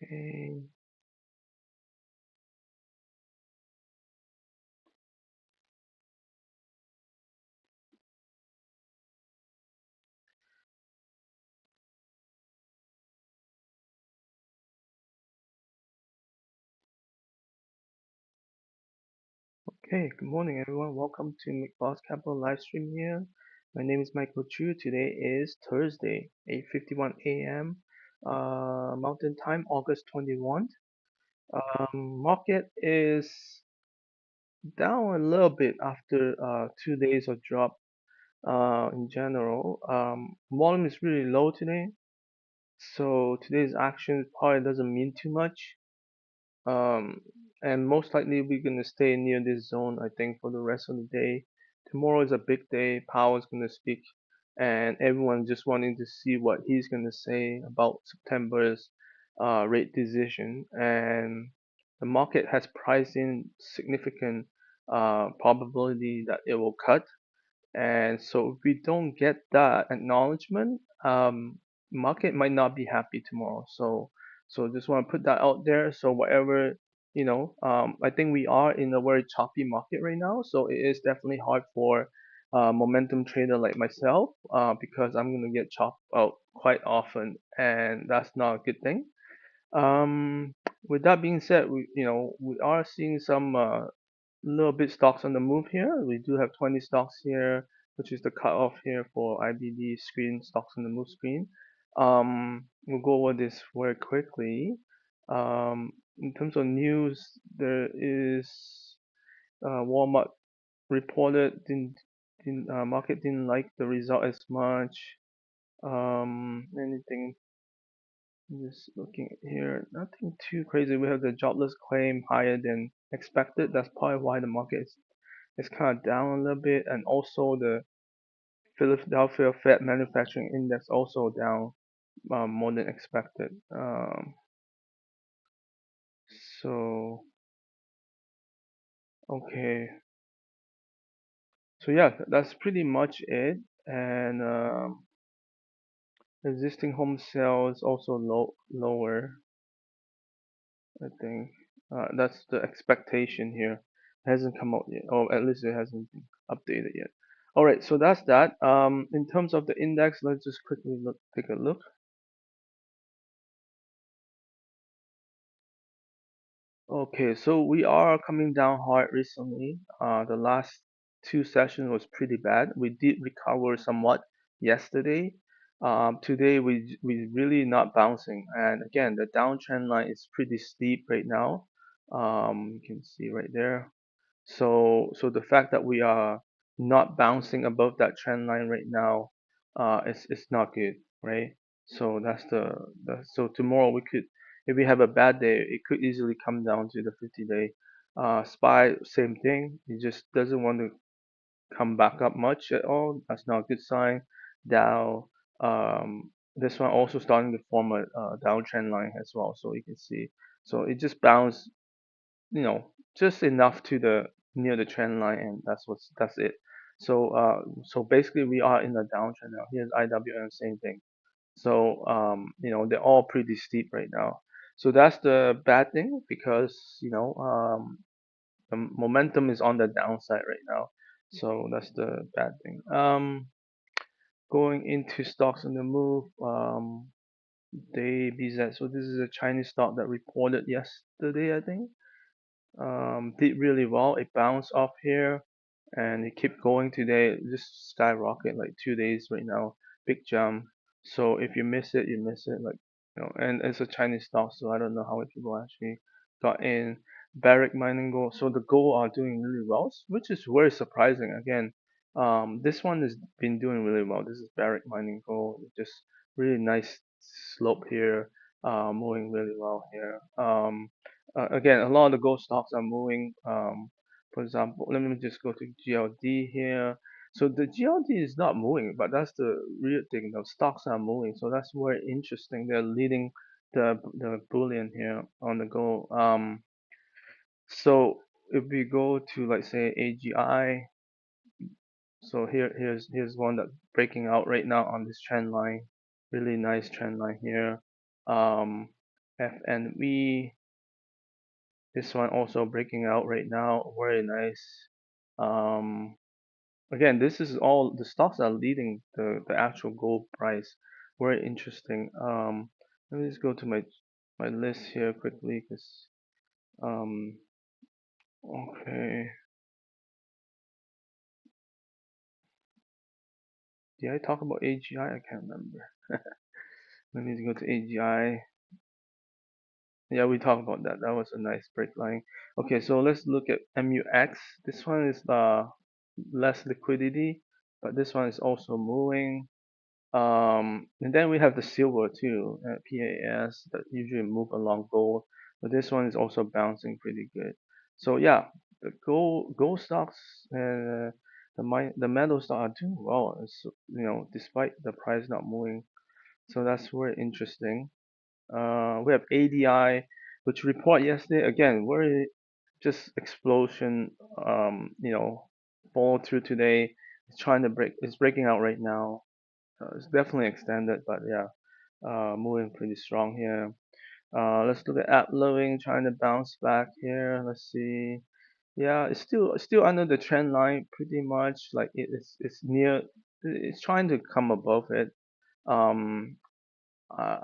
Okay. Okay, good morning everyone. Welcome to McBoss Capital live stream here. My name is Michael Chu. Today is Thursday, 8:51 a.m. Mountain Time, August 21st. Market is down a little bit after 2 days of drop in general. Volume is really low today, so today's action probably doesn't mean too much. Um, and most likely we're gonna stay near this zone, I think, for the rest of the day. Tomorrow is a big day. Powell's gonna speak, and everyone just wanting to see what he's gonna say about September's rate decision. And the market has priced in significant probability that it will cut. And so if we don't get that acknowledgement, market might not be happy tomorrow. So just want to put that out there. So whatever, I think we are in a very choppy market right now. So it is definitely hard for momentum trader like myself, because I'm gonna get chopped out quite often, and that's not a good thing. Um, with that being said, we are seeing some little bit stocks on the move here. We do have 20 stocks here, which is the cutoff here for IBD screen stocks on the move screen. We'll go over this very quickly. In terms of news, there is Walmart reported didn't market didn't like the result as much. Anything just looking here, nothing too crazy. We have the jobless claim higher than expected. That's probably why the market is kind of down a little bit, and also the Philadelphia Fed Manufacturing Index also down more than expected. So okay, so yeah, that's pretty much it. And existing home sales also lower, I think. That's the expectation here. It hasn't come out yet, or at least it hasn't been updated yet. All right, so that's that. In terms of the index, let's just quickly take a look. Okay, so we are coming down hard recently. The last two sessions was pretty bad. We did recover somewhat yesterday. Today we really not bouncing, and again the downtrend line is pretty steep right now. You can see right there. So the fact that we are not bouncing above that trend line right now, is not good, right? So so tomorrow we could, if we have a bad day, it could easily come down to the 50-day. SPY, same thing. It just doesn't want to come back up much at all. That's not a good sign. Dow, this one also starting to form a downtrend line as well. So you can see. So it just bounced, just enough to the near the trend line, and that's it. So basically we are in a downtrend now. Here's IWM, same thing. So they're all pretty steep right now. So that's the bad thing, because the momentum is on the downside right now. So that's the bad thing. Going into stocks on the move, they BZ. So this is a Chinese stock that reported yesterday, I think. Did really well. It bounced off here, and it kept going today. Just skyrocket like 2 days right now. Big jump. So if you miss it, you miss it. Like, and it's a Chinese stock, so I don't know how many people actually got in. Barrick Mining Gold. So the gold are doing really well, which is very surprising. Again, this one has been doing really well. This is Barrick Mining Gold. Just really nice slope here. Moving really well here. Again, a lot of the gold stocks are moving. For example, let me just go to GLD here. So the GLD is not moving, but that's the real thing. The stocks are moving, so that's very interesting. They're leading the bullion here on the gold. So if we go to, like, say, AGI, so here's one that breaking out right now on this trend line. Really nice trend line here. Um, FNV. This one also breaking out right now. Very nice. Um, Again, this is all the stocks are leading the actual gold price. Very interesting. Let me just go to my list here quickly because um, okay. Did I talk about AGI? I can't remember. Let me go to AGI. Yeah, we talked about that. That was a nice break line. Okay, so let's look at MUX. This one is less liquidity, but this one is also moving. And then we have the silver too, PAS that usually move along gold, but this one is also bouncing pretty good. So yeah, the gold stocks and the metal stock are doing well. Despite the price not moving. So that's very interesting. We have ADI, which report yesterday again, very just explosion. Fall through today. It's breaking out right now. It's definitely extended, but yeah, moving pretty strong here. Let's look at app living trying to bounce back here. Let's see. Yeah, it's still under the trend line pretty much. Like it's near. It's trying to come above it. Um, uh,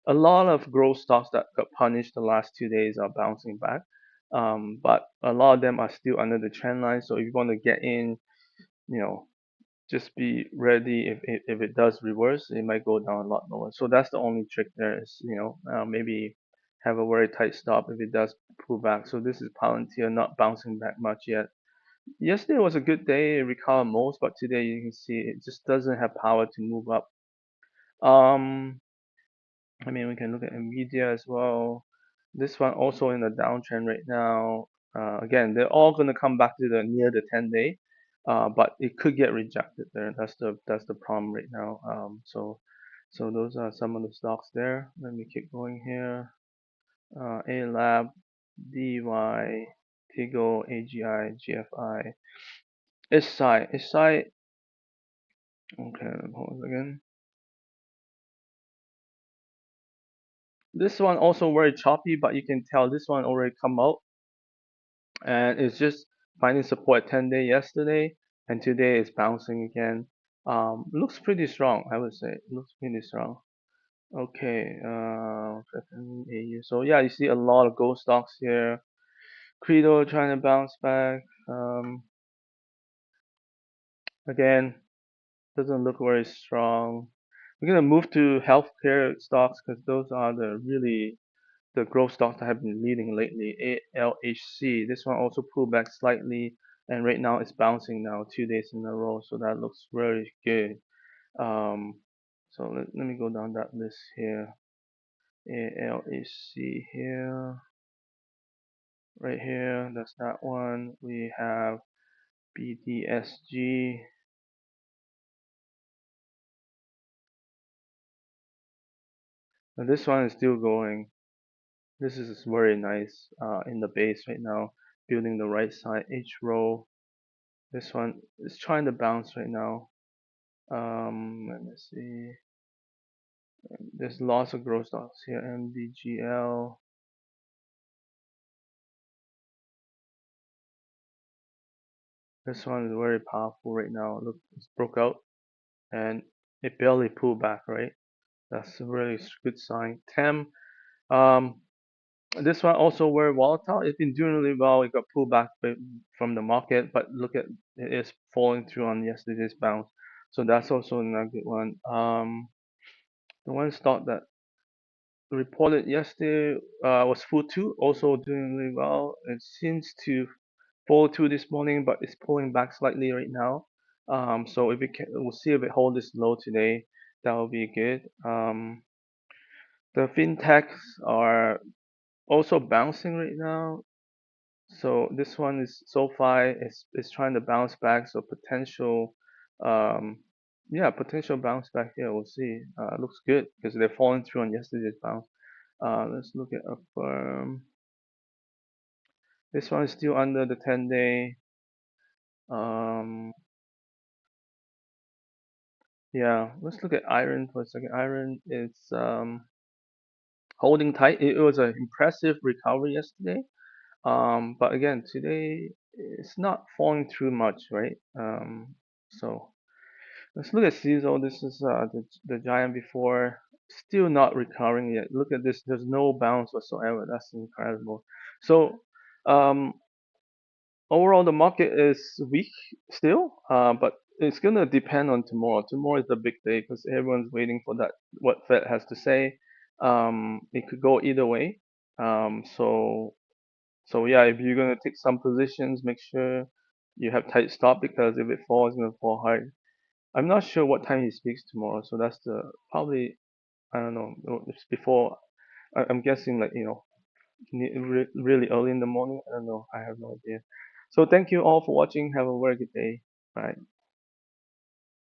a lot of growth stocks that got punished the last 2 days are bouncing back. But a lot of them are still under the trend line. So if you want to get in, you know, just be ready if it does reverse, it might go down a lot lower. So that's the only trick there is, maybe have a very tight stop if it does pull back. So this is Palantir not bouncing back much yet. Yesterday was a good day, it recovered most, but today you can see it just doesn't have power to move up. Um, I mean, we can look at Nvidia as well. This one also in a downtrend right now. Again, they're all going to come back to the near the 10-day, but it could get rejected there. That's the problem right now. So those are some of the stocks there. Let me keep going here. A Lab, DY, Tigo, AGI, GFI, SI. Okay, hold on again. This one also very choppy, but you can tell this one already come out and it's just finding support 10-day yesterday and today it's bouncing again. Looks pretty strong, I would say. Looks pretty strong. Okay, so yeah, you see a lot of gold stocks here. Credo trying to bounce back. Again, doesn't look very strong. We're gonna move to healthcare stocks because those are the growth stocks that have been leading lately. ALHC, this one also pulled back slightly, and right now it's bouncing now 2 days in a row, so that looks very good. Um, so let me go down that list here. ALHC here, right here, that's that one. We have BDSG. And this one is still going. This is very nice in the base right now, building the right side H row. This one is trying to bounce right now. Let me see. There's lots of growth stocks here. MDGL. This one is very powerful right now. Look, it's broke out and it barely pulled back, right? That's a really good sign. TEM. Um, this one also very volatile. It's been doing really well. It got pulled back from the market, but look at it is falling through on yesterday's bounce. So that's also another good one. The one stock that reported yesterday was Futu, also doing really well. It seems to fall through this morning, but it's pulling back slightly right now. So if we'll see if it hold this low today, that will be good. The fintechs are also bouncing right now. So this one is SoFi is trying to bounce back. So um, potential bounce back here. We'll see. Looks good because they're falling through on yesterday's bounce. Let's look at a firm. This one is still under the 10-day. Um, yeah, let's look at iron for a second. Iron is holding tight. It was an impressive recovery yesterday. But again, today it's not falling too much, right? So let's look at CISO. This is the giant before, still not recovering yet. Look at this. There's no bounce whatsoever. That's incredible. So um, overall, the market is weak still, but it's gonna depend on tomorrow. Tomorrow is the big day because everyone's waiting for that what Fed has to say. It could go either way. So yeah, if you're gonna take some positions, make sure you have tight stop because if it falls, it's gonna fall hard. I'm not sure what time he speaks tomorrow, so that's the probably I don't know. It's before. I'm guessing like really early in the morning. I don't know. I have no idea. So thank you all for watching. Have a very good day. Bye.